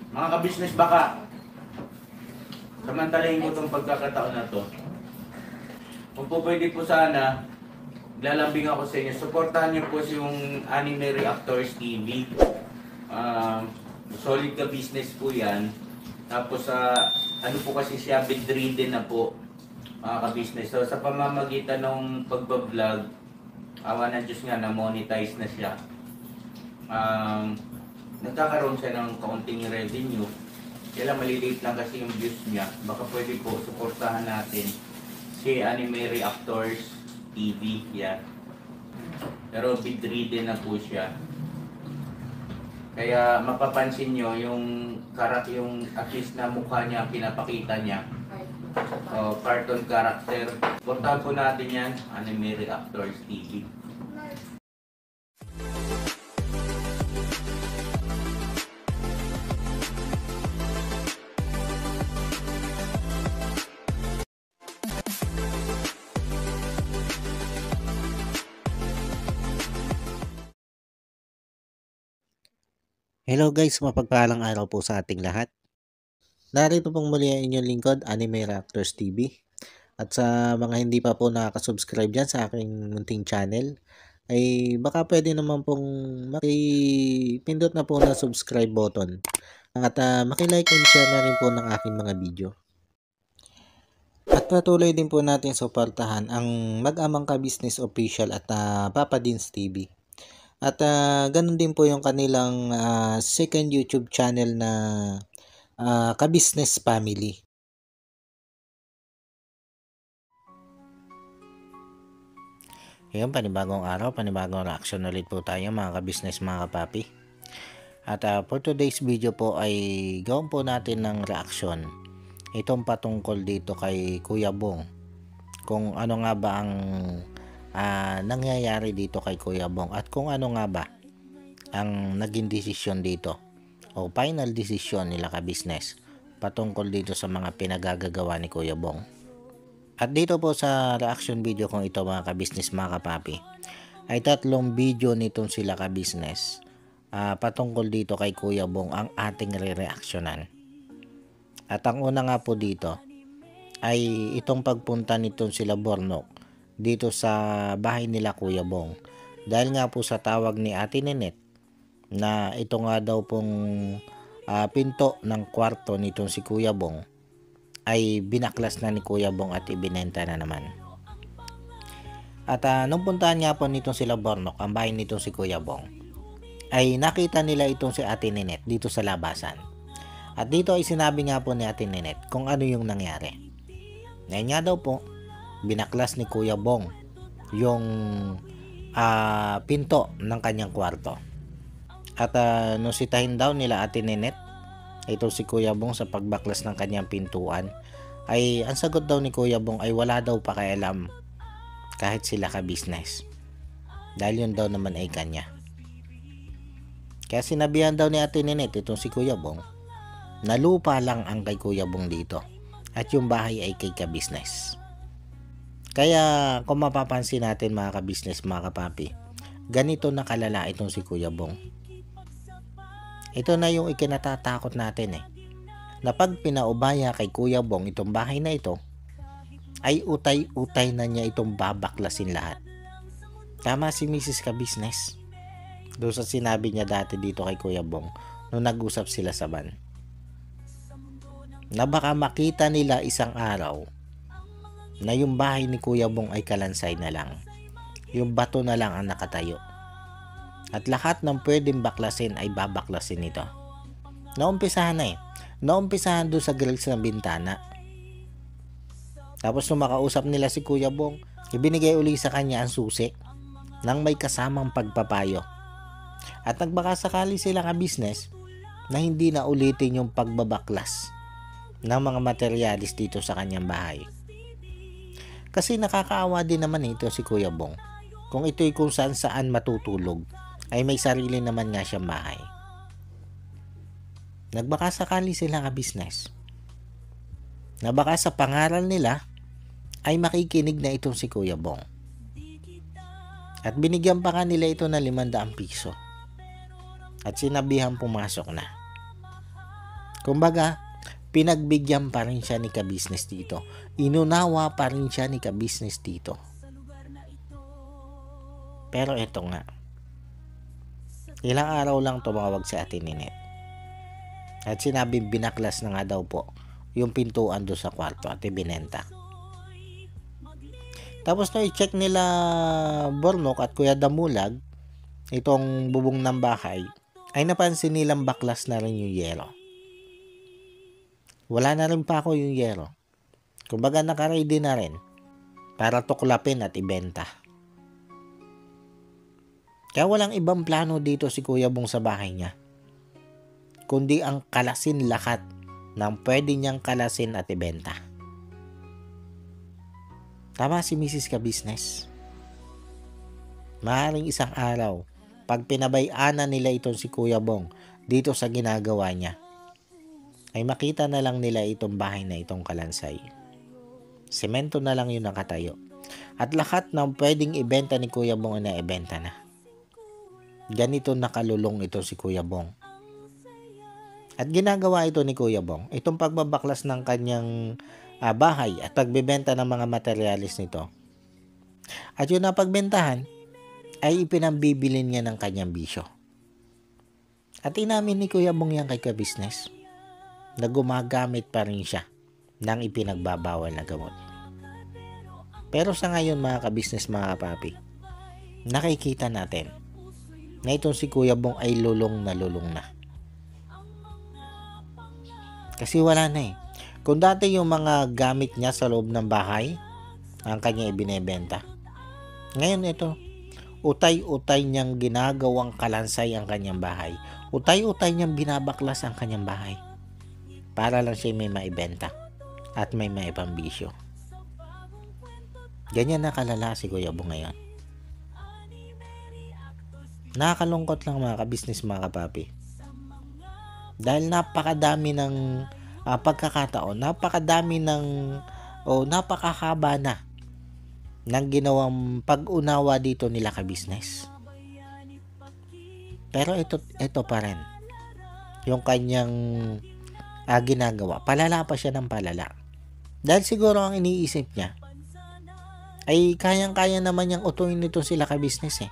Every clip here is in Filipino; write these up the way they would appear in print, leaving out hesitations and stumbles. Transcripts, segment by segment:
Mga ka-business, baka samantalahin ko itong pagkakataon na to. Kung po pwede po sana, lalambing ako sa inyo. Supportahan niyo po yung Anime Reactors TV. Solid ka business po yan. Tapos ano po kasi siya, bedridden na po, mga ka-business. So sa pamamagitan ng pagbablog, awa ng Diyos nga, na-monetize na siya. Nagkakaroon siya ng kaunting revenue. Kaya maliliit lang kasi yung views niya. Baka pwede po suportahan natin si Anime Reactors TV. Yan. Pero bedridden na po siya. Kaya mapapansin nyo yung at least na mukha niya, pinapakita niya. Cartoon character. Suportahan po natin yan, Anime Reactors TV. Hello guys, mapagpalang araw po sa ating lahat. Narito pong muli ang inyong lingkod, Anime Reactors TV. At sa mga hindi pa po nakaka-subscribe dyan sa aking munting channel, ay baka pwede naman pong makipindot na po na subscribe button. At makilike and share na rin po ng aking mga video. At patuloy din po natin suportahan ang Mag-amang Ka-Business Official at Papa Dins TV. At ganun din po yung kanilang second YouTube channel na Ka-Business Family. Ngayon, panibagong araw, panibagong reaction ulit po tayo mga ka-business, mga kapapi. At for today's video po ay gawin po natin ng reaction. Itong patungkol dito kay Kuya Bong. Kung ano nga ba ang nangyayari dito kay Kuya Bong at kung ano nga ba ang naging desisyon dito o final decision nila ka-business patungkol dito sa mga pinagagagawa ni Kuya Bong. At dito po sa reaction video kong ito mga ka-business, mga kapapi, ay 3 video nitong sila ka-business patungkol dito kay Kuya Bong ang ating re-reactionan. At ang una nga po dito ay itong pagpunta nitong sila Bornok dito sa bahay nila Kuya Bong. Dahil nga po sa tawag ni Ate Ninette na ito nga daw pong pinto ng kwarto nitong si Kuya Bong ay binaklas na ni Kuya Bong at ibinenta na naman. At nung puntahan nga po nitong sila Bornok, ang bahay nitong si Kuya Bong, ay nakita nila itong si Ate Ninette dito sa labasan. At dito ay sinabi nga po ni Ate Ninette kung ano yung nangyari. Ngayon nga daw po, binaklas ni Kuya Bong yung pinto ng kanyang kwarto. At nung sitahin daw nila Ate Ninette ito si Kuya Bong sa pagbaklas ng kanyang pintuan, ay ang sagot daw ni Kuya Bong ay wala daw pakialam kahit sila ka-business. Dahil yun daw naman ay kanya. Kaya sinabihan daw ni Ate Ninette itong si Kuya Bong na lupa lang ang kay Kuya Bong dito at yung bahay ay kay ka-business. Kaya kung mapapansin natin mga ka-business, mga kapapi, ganito na kalala itong si Kuya Bong. Ito na yung ikinatatakot natin na pag pinaubaya kay Kuya Bong itong bahay na ito, ay utay-utay na niya itong babaklasin lahat. Tama si Mrs. Ka-business doon sa sinabi niya dati dito kay Kuya Bong nung nag-usap sila sa van, na baka makita nila isang araw na yung bahay ni Kuya Bong ay kalansay na lang, yung bato na lang ang nakatayo, at lahat ng pwedeng baklasin ay babaklasin nito. Naumpisahan na naumpisahan doon sa grills ng bintana. Tapos nung makausap nila si Kuya Bong, ibinigay uli sa kanya ang susi nang may kasamang pagpapayo. At nagbaka sakali sila ka-business na hindi na ulitin yung pagbabaklas ng mga materialis dito sa kanyang bahay. Kasi nakakaawa din naman ito si Kuya Bong. Kung ito'y kung saan matutulog, ay may sarili naman nga siyang bahay. Nagbaka sakali sila ka-business na baka sa pangaral nila ay makikinig na itong si Kuya Bong. At binigyan pa nila ito ng 500 piso. At sinabihan pumasok na. Kumbaga, pinagbigyan pa rin siya ni ka-business dito. Inunawa pa rin siya ni ka-business dito. Pero eto nga, ilang araw lang tumawag si Ate Ninette. At sinabi binaklas na nga daw po yung pintuan doon sa kwarto at ibinenta. Tapos no, i-check nila Bornok at Kuya Damulag itong bubong ng bahay, ay napansin nilang baklas na rin yung yero. Wala na rin pa ako yung yero. Kumbaga naka-ready na rin para tuklapin at ibenta. Kaya walang ibang plano dito si Kuya Bong sa bahay niya, kundi ang kalasin lahat ng pwede niyang kalasin at ibenta. Tama si Mrs. Ka-Business. Maaaring isang araw, pag pinabayaan nila itong si Kuya Bong dito sa ginagawa niya, ay makita na lang nila itong bahay na itong kalansay. Semento na lang yung nakatayo. At lahat ng pwedeng ibenta ni Kuya Bong na ibenta na. Ganito nakalulong ito si Kuya Bong. At ginagawa ito ni Kuya Bong, itong pagbabaklas ng kanyang bahay at pagbebenta ng mga materialis nito. At yung napagbentahan, ay ipinambibilin niya ng kanyang bisyo. At inamin ni Kuya Bong yan kay ka-business na gumagamit pa rin siya ng ipinagbabawal na gamot. Pero sa ngayon mga ka-business, mga kapapi, nakikita natin na itong si Kuya Bong ay lulong na. Kasi wala na eh. Kung dati yung mga gamit niya sa loob ng bahay ang kanya ibinebenta, ngayon ito, utay-utay niyang ginagawang kalansay ang kanyang bahay. Utay-utay niyang binabaklas ang kanyang bahay para lang siya may maibenta at may maipambisyo. Ganyan na kalala si Kuya Bong ngayon. Nakakalungkot lang mga ka-business, mga kapapi. Dahil napakadami ng pagkakataon, napakadami ng napakahaba na ng ginawang pag-unawa dito nila ka-business. Pero ito pa rin yung kanyang ginagawa. Palala pa siya ng palala. Dahil siguro ang iniisip niya ay kayang-kaya naman niyang utuin nito sila ka-business eh.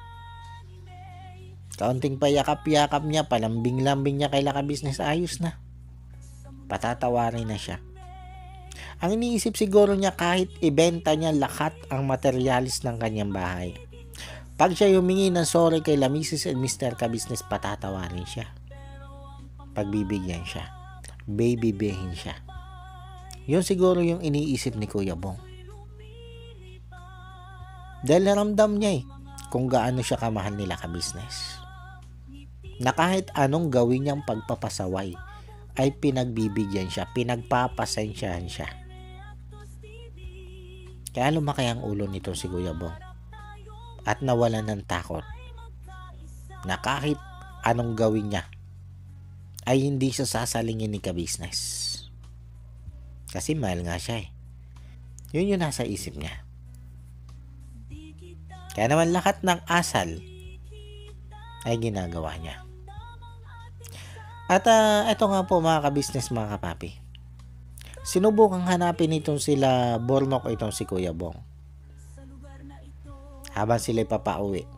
Kaunting payakap-yakap niya, palambing-lambing niya kay ka-business, ayos na. Patatawarin na siya. Ang iniisip siguro niya, kahit ibenta niya lahat ang materialis ng kanyang bahay, pag siya humingi ng sorry kay la Mrs. and Mr. Ka-Business, patatawarin siya. Pagbibigyan siya. Babybehin siya. Yun siguro yung iniisip ni Kuya Bong. Dahil naramdam niya kung gaano siya kamahal nila ka-business. Na kahit anong gawin niyang pagpapasaway, ay pinagbibigyan siya, pinagpapasensyahan siya. Kaya lumaki ang ulo nito si Kuya Bong. At nawalan ng takot. Na kahit anong gawin niya, ay hindi siya sasalingin ni ka-business. Kasi mahal nga siya eh. Yun yung nasa isip niya. Kaya naman lahat ng asal ay ginagawa niya. At ito nga po mga ka-business, mga kapapi. Sinubukang hanapin itong sila Bornok, itong si Kuya Bong. Habang sila papauwi,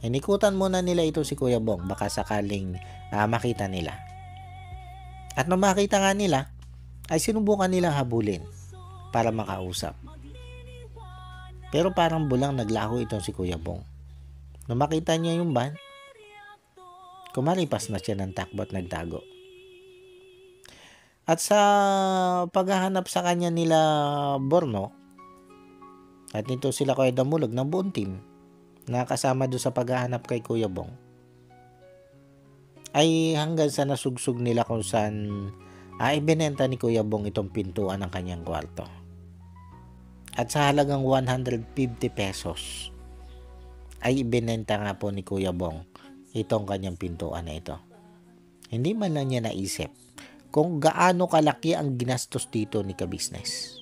inikutan muna nila ito si Kuya Bong, baka sakaling makita nila. At nung makita nga nila, ay sinubukan nilang habulin para makausap. Pero parang bulang naglaho itong si Kuya Bong. Nung makita niya yung van, kumalipas na siya ng takbo at nagtago. At sa paghahanap sa kanya nila Borno, at nito sila Kuya Damulag ng buong team na kasama doon sa paghahanap kay Kuya Bong, ay hanggang sa nasugsug nila kung saan ibinenta ni Kuya Bong itong pintuan ng kanyang kwarto. At sa halagang 150 pesos ay ibinenta nga po ni Kuya Bong itong kanyang pintuan na ito. Hindi man lang niya naisip kung gaano kalaki ang ginastos dito ni ka-business.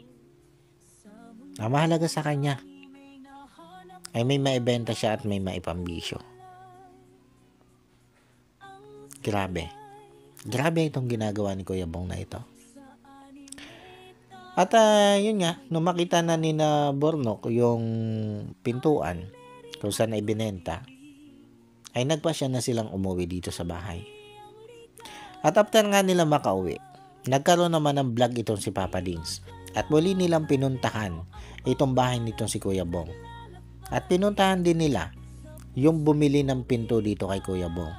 Ang mahalaga sa kanya ay may maibenta siya at may maipambisyo. Grabe. Grabe itong ginagawa ni Kuya Bong na ito. At yun nga, nung makita na ni na Bornok yung pintuan kung saan ay binenta, ay nagpasya na silang umuwi dito sa bahay. At after nga nila makauwi, nagkaroon naman ng vlog itong si Papa Dins. At muli nilang pinuntahan itong bahay nitong si Kuya Bong. At pinuntahan din nila yung bumili ng pinto dito kay Kuya Bong.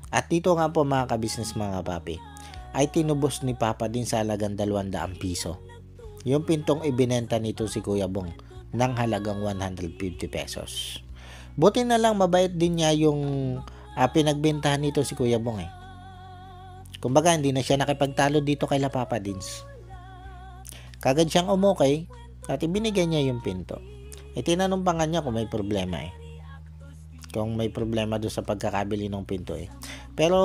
At dito nga po mga kabisnes mga papi, ay tinubos ni Papa din sa halagang 200 piso. Yung pintong ibinenta nito si Kuya Bong ng halagang 150 pesos. Buti na lang mabait din niya yung pinagbentahan nito si Kuya Bong eh. Kumbaga hindi na siya nakipagtalo dito kay la Papa Dins. Kagad siyang umukay at ibinigay niya yung pinto. Tinanong pa nga niya kung may problema eh. Kung may problema doon sa pagkakabili ng pinto eh. Pero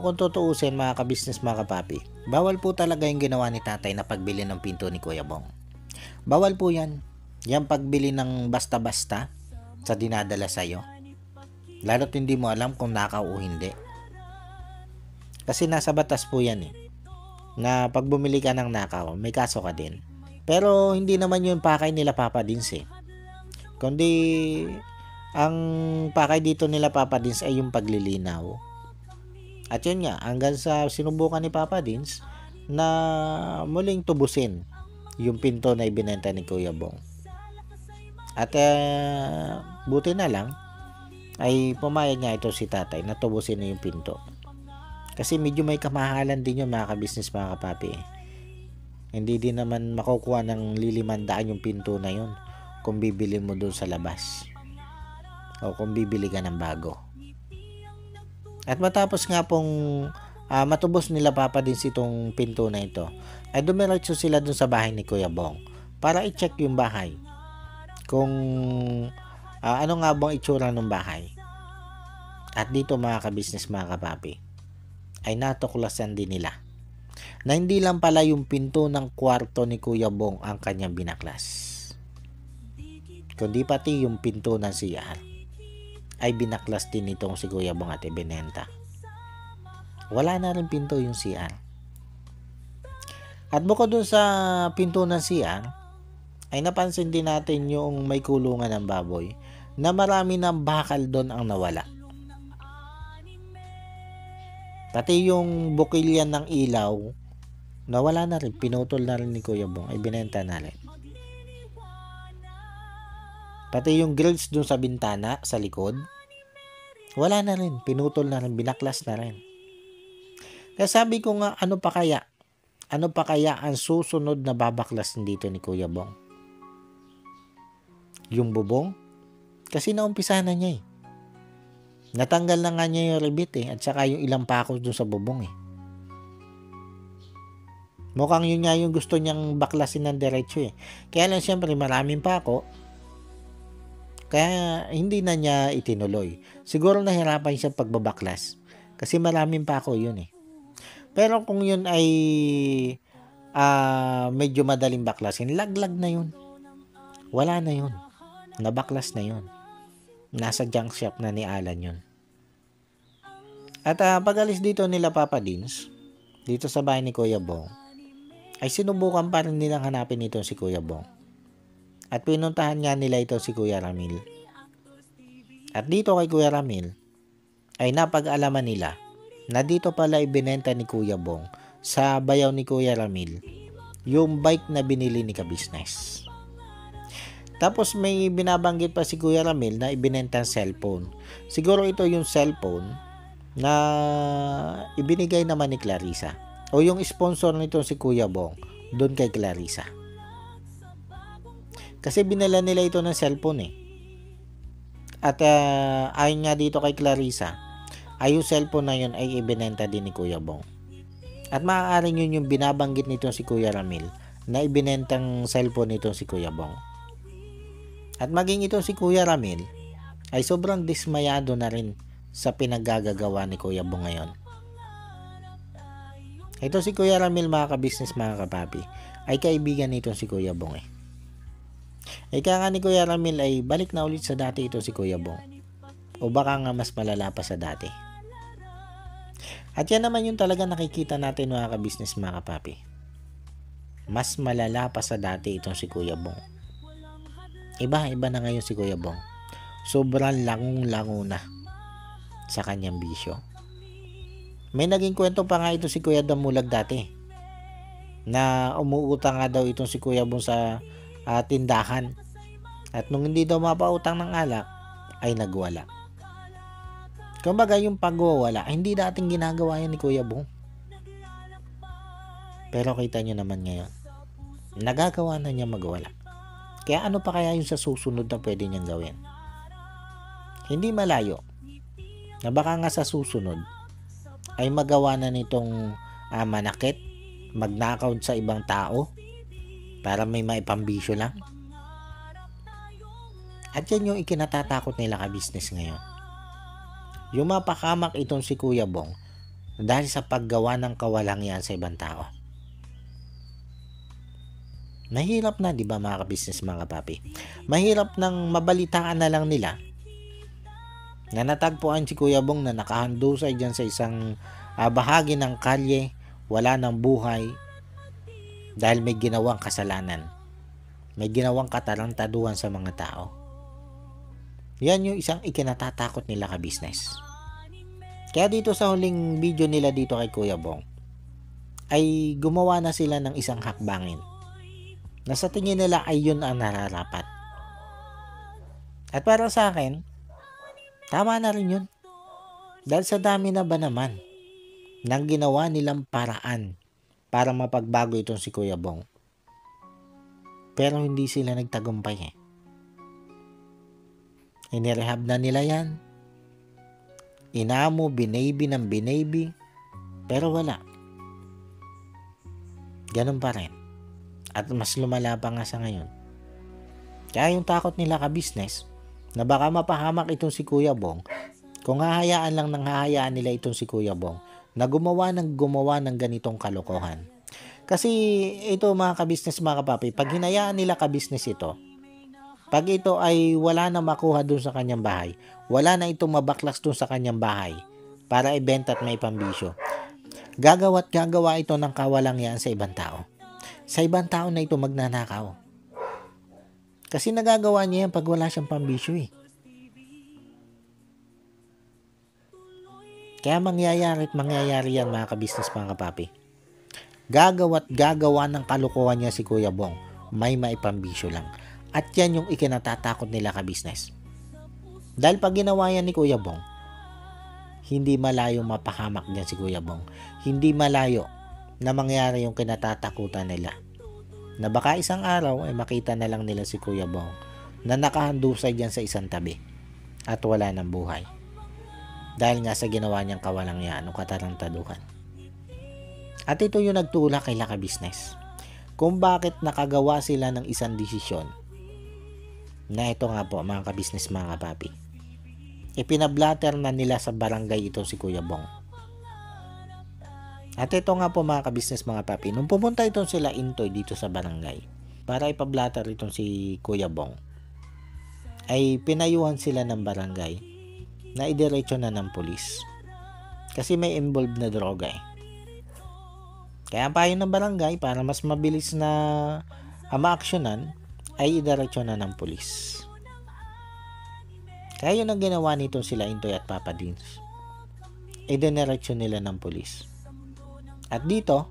kung tutuusin mga kabisnes mga kapapi, bawal po talaga yung ginawa ni tatay na pagbili ng pinto ni Kuya Bong. Bawal po yan. Yan pagbili ng basta-basta sa dinadala sa'yo. Lalo't hindi mo alam kung nakaw o hindi. Kasi nasa batas po yan eh. Na pag bumili ka ng nakaw, may kaso ka din. Pero hindi naman yun pakay nila Papa Dins eh. Kundi ang pakay dito nila Papa Dins ay yung paglilinaw. At yun nga, hanggang sa sinubukan ni Papa Dins na muling tubusin yung pinto na ibinenta ni Kuya Bong. At buti na lang ay pumayag nga ito si tatay na tubusin na yung pinto. Kasi medyo may kamahalan din yung mga kabisnes mga kapapi. Hindi din naman makukuha ng 500 yung pinto na yun kung bibili mo doon sa labas. O kung bibili ka ng bago. At matapos nga pong matubos nila Papa Dins itong pinto na ito, ay dumiretso sila dun sa bahay ni Kuya Bong para i-check yung bahay. Kung ano nga bang itsura ng bahay. At dito mga kabisnes mga kapapi, ay natuklasan din nila na hindi lang pala yung pinto ng kwarto ni Kuya Bong ang kanyang binaklas. Kundi pati yung pinto ng CR ay binaklas din itong si Kuya Bong at ibinenta. Wala na rin pinto yung CR. At bukod dun sa pinto ng CR, ay napansin din natin yung may kulungan ng baboy na marami ng bakal doon ang nawala. Pati yung bukilyan ng ilaw, nawala na rin, pinutol na rin ni Kuya Bong, ay binenta na rin. Pati yung grills dun sa bintana, sa likod, wala na rin. Pinutol na rin. Binaklas na rin. Kaya sabi ko nga, ano pa kaya? Ano pa kaya ang susunod na babaklas dito ni Kuya Bong? Yung bubong? Kasi naumpisa na niya eh. Natanggal na nga niya yung ribit eh. At saka yung ilang pakos dun sa bubong eh. Mukhang yun nga yung gusto niyang baklasin ng diretso eh. Kaya lang siyempre maraming pako. Kaya hindi na niya itinuloy. Siguro nahirapan siya pagbabaklas. Kasi maraming pako yun eh. Pero kung yun ay medyo madaling baklasin, laglag na yun. Wala na yun. Nabaklas na yun. Nasa junk shop na ni Alan yun. At pag-alis dito nila Papa Dins, dito sa bahay ni Kuya Bong, ay sinubukan pa rin nilang hanapin ito si Kuya Bong. At pinuntahan nga nila ito si Kuya Ramil. At dito kay Kuya Ramil, ay napag-alaman nila na dito pala ibinenta ni Kuya Bong sa bayaw ni Kuya Ramil yung bike na binili ni Kabisnes. Tapos may binabanggit pa si Kuya Ramil na ibinenta ang cellphone. Siguro ito yung cellphone na ibinigay naman ni Clarissa. O yung sponsor nito si Kuya Bong doon kay Clarissa. Kasi binala nila ito ng cellphone eh. At ayon nga dito kay Clarissa, ay yung cellphone na yun ay ibinenta din ni Kuya Bong. At maaaring yun yung binabanggit nito si Kuya Ramil na ibinentang cellphone nito si Kuya Bong. At maging ito si Kuya Ramil ay sobrang dismayado na rin sa pinaggagawa ni Kuya Bong ngayon. Ito si Kuya Ramil mga kabisnes mga kapapi ay kaibigan nito si Kuya Bong eh. Ika nga ni Kuya Ramil ay balik na ulit sa dati ito si Kuya Bong. O baka nga mas malala pa sa dati. At yan naman yung talaga nakikita natin mga ka-business mga kapapi. Mas malala pa sa dati itong si Kuya Bong. Iba na ngayon si Kuya Bong. Sobrang langong-lango na sa kanyang bisyo. May naging kwento pa nga ito si Kuya Damulag dati, na umuutang nga daw itong si Kuya Bong sa tindahan. At nung hindi daw mapautang ng alak, ay nagwala. Kumbaga yung pagwawala, hindi dating ginagawa yan ni Kuya Bong. Pero kita nyo naman ngayon, nagagawa na niya magwala. Kaya ano pa kaya yung sa susunod na pwede niyang gawin? Hindi malayo na baka nga sa susunod ay magawa na nitong manakit, magnakaw sa ibang tao para may maipambisyo lang. At yan yung ikinatatakot nila ka-business ngayon. Yung mapakamak itong si Kuya Bong dahil sa paggawa ng kawalangian sa ibang tao. Mahirap na, di ba mga ka-business mga kapapi? Mahirap nang mabalitaan na lang nila na natagpuan si Kuya Bong na nakahandusay dyan sa isang bahagi ng kalye, wala ng buhay dahil may ginawang kasalanan, may ginawang katarantaduhan sa mga tao. Yan yung isang ikinatatakot nila ka-business. Kaya dito sa huling video nila dito kay Kuya Bong ay gumawa na sila ng isang hakbangin na sa tingin nila ay yun ang nararapat. At para sa akin, tama na rin yun. Dahil sa dami na ba naman nang ginawa nilang paraan para mapagbago itong si Kuya Bong. Pero hindi sila nagtagumpay eh. Inirehab na nila yan. Inamo, binaybi ng binaybi. Pero wala. Ganun pa rin. At mas lumala pa nga sa ngayon. Kaya yung takot nila ka-business na baka mapahamak itong si Kuya Bong, kung hahayaan lang ng hahayaan nila itong si Kuya Bong na gumawa ng ganitong kalokohan. Kasi ito mga ka-business mga kapapi, pag hinayaan nila ka-business ito, pag ito ay wala na makuha dun sa kanyang bahay, wala na itong mabaklas dun sa kanyang bahay para ibenta at may pambisyo, gagawa ito ng kawalangian sa ibang tao. Sa ibang tao na ito magnanakaw. Kasi nagagawa niya yan pag wala siyang pambisyo eh. Kaya mangyayari yan mga ka-business mga kapapi. Gagawa ng kalukuhan niya si Kuya Bong. May maipambisyo lang. At yan yung ikinatatakot nila ka-business. Dahil pag ginawa yan ni Kuya Bong, hindi malayo mapahamak niyan si Kuya Bong. Hindi malayo na mangyari yung kinatatakutan nila. Na baka isang araw ay makita na lang nila si Kuya Bong na nakahandusay dyan sa isang tabi at wala ng buhay. Dahil nga sa ginawa niyang kawalangian o katarantaduhan. At ito yung nagtulak kay Laka Business. Kung bakit nakagawa sila ng isang desisyon na ito nga po mga ka-business mga kapapi. Ipinablatter na nila sa barangay ito si Kuya Bong. At ito nga po mga ka-business mga papi, nung pumunta itong sila Intoy dito sa barangay para ipablatter itong si Kuya Bong, ay pinayuhan sila ng barangay na idiretso na ng pulis. Kasi may involved na droga eh. Kaya ang payo ng barangay para mas mabilis na maaksyonan ay idiretso na ng pulis. Kaya yun ang ginawa nitong sila Intoy at Papa Dins. Idiretso nila ng pulis. At dito,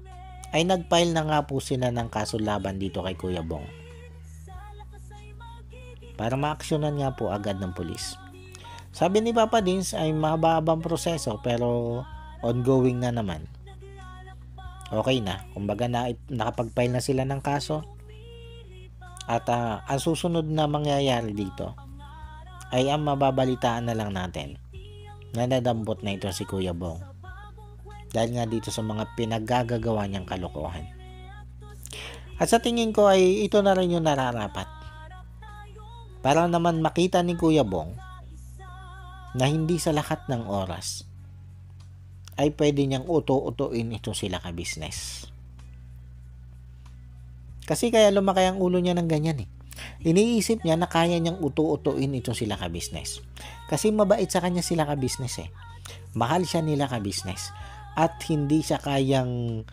ay nag-file na nga po sila ng kaso laban dito kay Kuya Bong. Para maaksyonan nga po agad ng pulis. Sabi ni Papa Dins ay mahabang proseso pero ongoing na naman. Okay na. Kumbaga nakapag-file na sila ng kaso. At ang susunod na mangyayari dito ay ang mababalitaan na lang natin na nadambot na ito si Kuya Bong. Dahil nga dito sa mga pinaggagawa niyang kalokohan. At sa tingin ko ay ito na rin yung nararapat. Para naman makita ni Kuya Bong na hindi sa lahat ng oras ay pwede niyang uto-utuin ito sila ka-business. Kasi kaya lumaki ang ulo niya ng ganyan eh. Iniisip niya na kaya niyang uto-utuin ito sila ka-business. Kasi mabait sa kanya sila ka-business eh. Mahal siya nila ka-business. at hindi siya kayang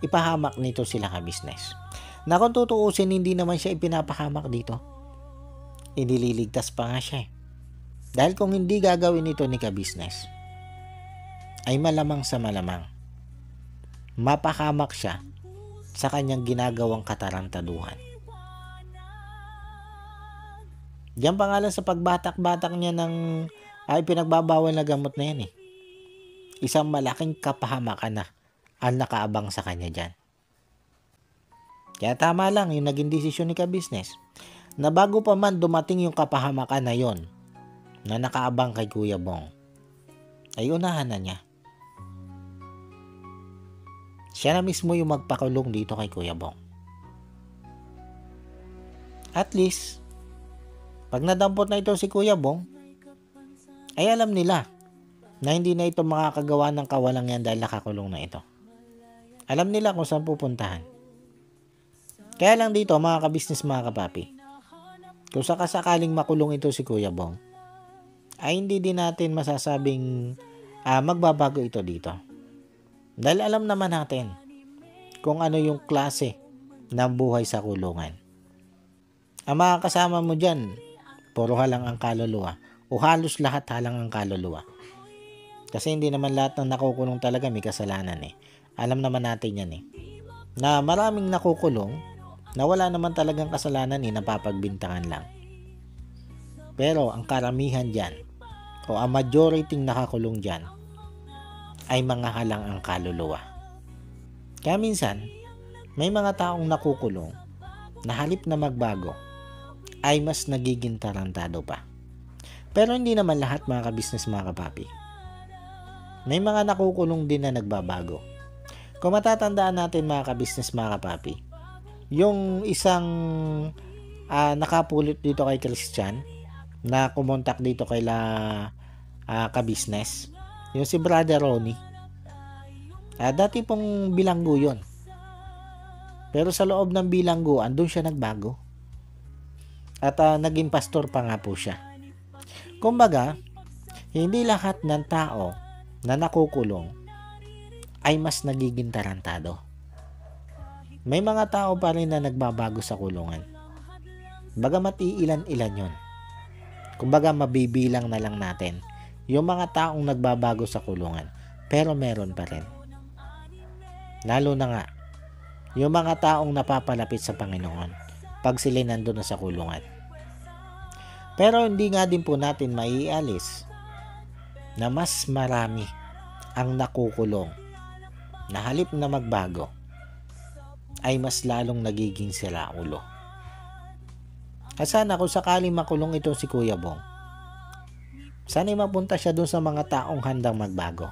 ipahamak nito sila ka-business. Na kung tutuusin, hindi naman siya ipinapahamak dito. Inililigtas pa nga siya. Dahil kung hindi gagawin ito ni ka-business, ay malamang sa malamang, mapahamak siya sa kanyang ginagawang katarantaduhan. Diyan pangalan sa pagbatak-batak niya ng pinagbabawal na gamot na yan eh. Isang malaking kapahamakan na ang nakaabang sa kanya dyan. Kaya tama lang yung naging desisyon ni ka-business na bago pa man dumating yung kapahamakan na yon na nakaabang kay Kuya Bong, ay unahan na niya. Siya na mismo yung magpakulong dito kay Kuya Bong. At least, pag nadampot na ito si Kuya Bong, ay alam nila na hindi na ito makakagawa ng kawalang yan dahil nakakulong na ito. Alam nila kung saan pupuntahan. Kaya lang dito mga ka-business, mga kapapi, kung sakasakaling makulong ito si Kuya Bong, ay hindi din natin masasabing magbabago ito dito. Dahil alam naman natin kung ano yung klase ng buhay sa kulungan. Ang mga kasama mo dyan, puro halang ang kaluluwa o halos lahat halang ang kaluluwa. Kasi hindi naman lahat ng nakukulong talaga may kasalanan eh. Alam naman natin yan eh. Na maraming nakukulong na wala naman talagang kasalanan eh, napapagbintangan lang. Pero ang karamihan dyan o ang majority nakakulong dyan ay mga halang ang kaluluwa. Kaya minsan, may mga taong nakukulong na halip na magbago ay mas nagiging tarantado pa. Pero hindi naman lahat mga ka-business, mga kapapi. May mga nakukulong din na nagbabago. Kung matatandaan natin mga ka-business, mga kapapi, yung isang nakapulot dito kay Christian na kumontak dito kay ka-business, yung si Brother Ronnie, dati pong bilanggo yun. Pero sa loob ng bilangguan, doon siya nagbago. At naging pastor pa nga po siya. Kumbaga, hindi lahat ng tao na nakukulong ay mas nagiging tarantado. May mga tao pa rin na nagbabago sa kulungan. Bagamat iilan-ilan yun. Kumbaga, mabibilang na lang natin yung mga taong nagbabago sa kulungan. Pero meron pa rin. Lalo na nga, yung mga taong napapalapit sa Panginoon pag sila nandun na sa kulungan. Pero hindi nga din po natin maialis na mas marami ang nakukulong na halip na magbago ay mas lalong nagiging siraulo. At sana kung sakaling makulong ito si Kuya Bong, sana'y mapunta siya dun sa mga taong handang magbago.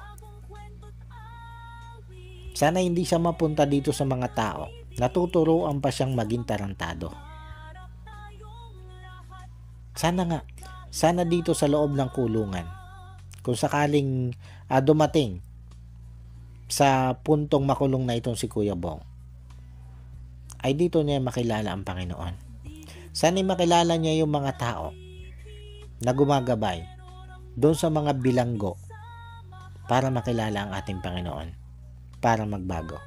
Sana hindi siya mapunta dito sa mga tao na tuturuan pa siyang maging tarantado. Sana dito sa loob ng kulungan, kung sakaling dumating sa puntong makulong na itong si Kuya Bong, ay dito niya makilala ang Panginoon. Sana'y makilala niya yung mga tao na gumagabay doon sa mga bilanggo para makilala ang ating Panginoon, para magbago.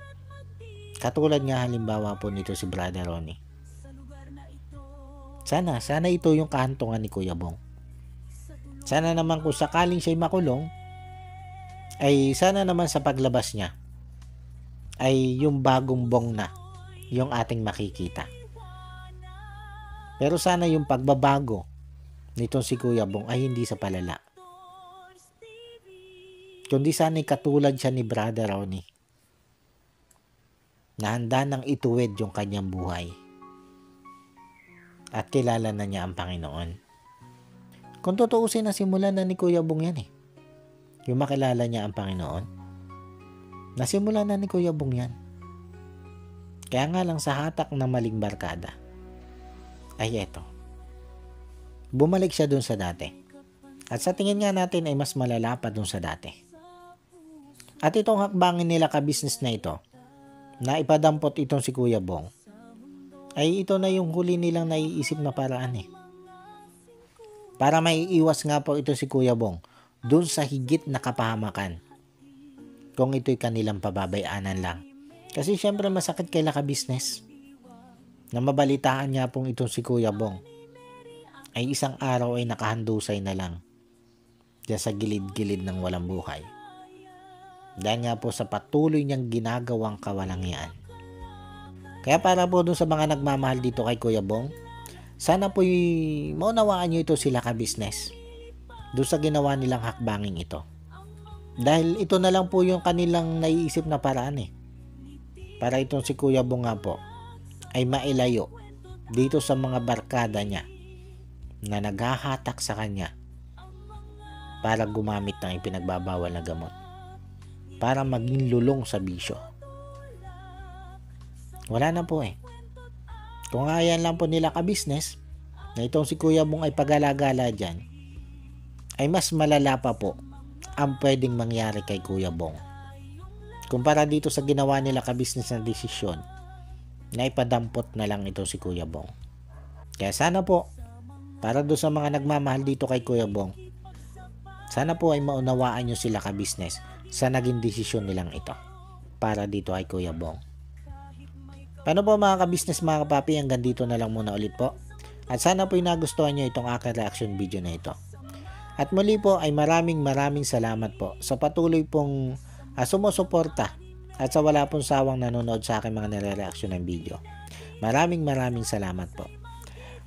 Katulad nga halimbawa po nito si Brother Ronnie. Sana ito yung kahantungan ni Kuya Bong. Sana naman kung sakaling siya'y makulong, ay sana naman sa paglabas niya ay yung bagong Bong na yung ating makikita. Pero sana yung pagbabago nitong si Kuya Bong ay hindi sa palala, kundi sana'y katulad siya ni Brother Ronnie na handa nang ituwid yung kanyang buhay at kilala na niya ang Panginoon. Kung tutuusin, nasimulan na ni Kuya Bong yan eh. Yung makilala niya ang Panginoon, nasimulan na ni Kuya Bong yan. Kaya nga lang sa hatak ng maling barkada, ay eto, bumalik siya dun sa dati. At sa tingin nga natin ay mas malala pa dun sa dati. At itong hakbangin nila ka-business na ito, na ipadampot itong si Kuya Bong, ay ito na yung huli nilang naiisip na paraan eh. Para maiiwas nga po ito si Kuya Bong dun sa higit na kapahamakan kung ito'y kanilang pababayaanan lang. Kasi syempre masakit kay Laka-Business na mabalitaan niya pong itong si Kuya Bong ay isang araw ay nakahandusay na lang diyan sa gilid-gilid ng walang buhay. Dahil nga po sa patuloy niyang ginagawang kawalangian. Kaya para po dun sa mga nagmamahal dito kay Kuya Bong, sana po maunawaan nyo ito sila ka-business doon sa ginawa nilang hakbanging ito. Dahil ito na lang po yung kanilang naiisip na paraan para itong si Kuya Bong nga po ay mailayo dito sa mga barkada niya na naghahatak sa kanya para gumamit ng ipinagbabawal na gamot, para maging lulong sa bisyo. Wala na po Kung ayan lang po nila ka-business na itong si Kuya Bong ay pag-alagala dyan, ay mas malala pa po ang pwedeng mangyari kay Kuya Bong kumpara dito sa ginawa nila ka-business na desisyon na ipadampot na lang ito si Kuya Bong. Kaya sana po, para doon sa mga nagmamahal dito kay Kuya Bong, sana po ay maunawaan nyo sila ka-business sa naging desisyon nilang ito para dito kay Kuya Bong. Paano po mga ka-business, mga kapapi, hanggang dito na lang muna ulit po. At sana po nagustuhan nyo itong aking reaction video na ito. At muli po ay maraming salamat po sa patuloy pong sumusuporta at sa wala pong sawang nanonood sa aking mga nire-reaction ng video. Maraming salamat po.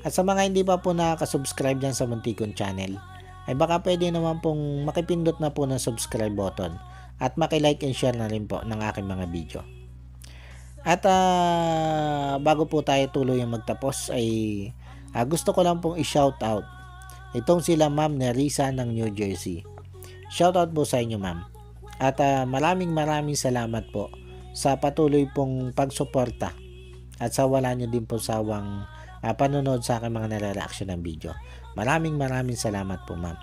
At sa mga hindi pa po nakaka-subscribe dyan sa Muntikon channel, ay baka pwede naman pong makipindot na po ng subscribe button at makilike and share na rin po ng aking mga video. At bago po tayo tuloy yung magtapos ay gusto ko lang pong i-shoutout itong sila Ma'am Nerissa ng New Jersey. Shoutout po sa inyo, ma'am. At maraming salamat po sa patuloy pong pagsuporta at sa wala nyo din po sawang panonood sa aking mga nare-reaction ng video. Maraming salamat po, ma'am.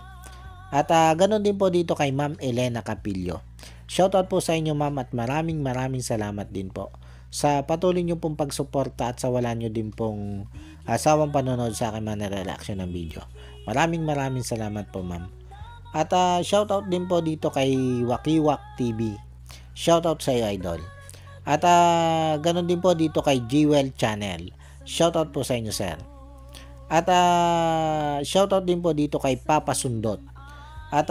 At ganun din po dito kay Ma'am Elena Capillo. Shoutout po sa inyo, ma'am, at maraming salamat din po sa patuloy nyo pong pagsuporta at sa wala nyo din pong sawang panonood sa aking mga nare-reaction ng video. Maraming salamat po, ma'am. At shoutout din po dito kay Wakiwak TV. Shoutout sa iyo, idol. At ganun din po dito kay Jewel Channel. Shoutout po sa inyo, sir. At shoutout din po dito kay Papa Sundot. At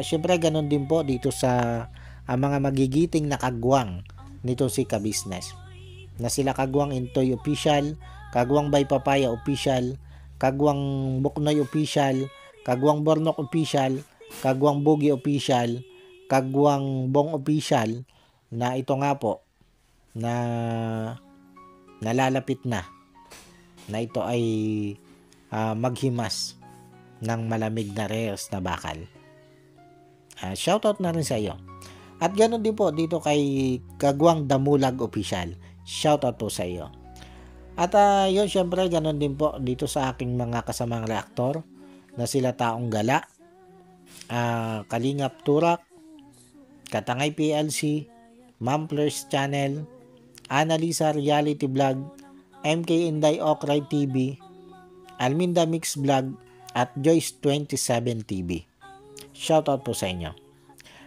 syempre ganun din po dito sa mga magigiting na kagwang nito si ka-business. Na sila Kagwang Intoy Official, Kagwang by Papaya Official, Kagwang Buknoy Official, Kagwang Bornok Official, Kagwang Bugi Official, Kagwang Bong Official, na ito nga po na nalalapit na ito ay maghimas ng malamig na rares na bakal. Shoutout na rin sa iyo. At ganoon din po dito kay Kagwang Damulag Official. Shoutout po sa iyo. At yun, syempre ganoon din po dito sa aking mga kasamang reaktor na sila Taong Gala, Kalingap Turak, Katangay PLC, Mamplers Channel, Annalisa Reality Vlog, MK Inday Okray TV, Alminda Mix Vlog, at Joyce 27 TV. Shoutout po sa inyo.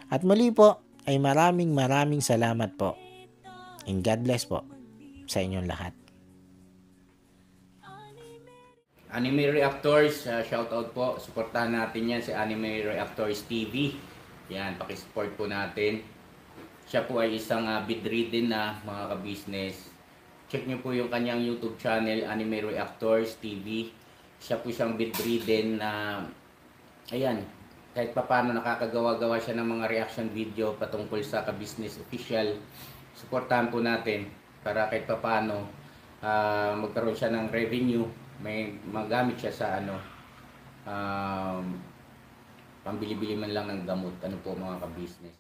At muli po ay maraming salamat po. And God bless po sa inyong lahat. Anime Reactors, shoutout po. Suportahan natin yan si Anime Reactors TV. Yan, pakisupport po natin. Siya po ay isang bedridden na mga ka-business. Check nyo po yung kanyang YouTube channel, Anime Reactors TV. Siya po siyang bedridden na, ayan, kahit papano nakakagawa-gawa siya ng mga reaction video patungkol sa ka-business official. Suportahan po natin para kahit papano magkaroon siya ng revenue. May magamit siya sa pambili-bili man lang ng gamot. Ano po mga ka-business.